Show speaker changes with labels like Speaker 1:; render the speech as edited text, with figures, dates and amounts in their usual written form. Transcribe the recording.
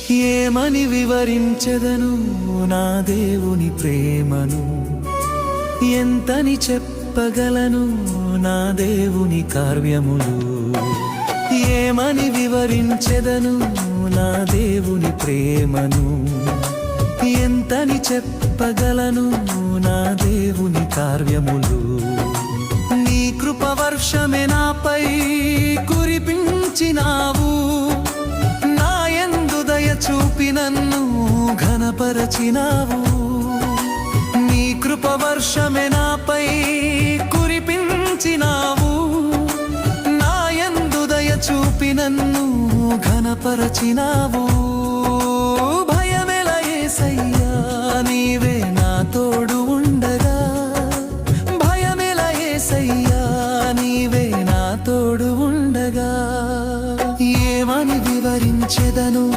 Speaker 1: ఏమని వివరించెదను నా దేవుని ప్రేమను, ఎంతని చెప్పగలను నా దేవుని కార్యములు. ఏమని వివరించెదను నా దేవుని ప్రేమను, ఎంతని చెప్పగలను నా దేవుని కార్యములు. నీ కృపవర్షమే నాపై కురిపించినావు, నా యందు దయ చూపి నన్ను ఘనపరచినావు. నీ కృపవర్షమే నాపై కురిపించినావు, నా యందు దయ చూపి నన్ను ఘనపరచినావు.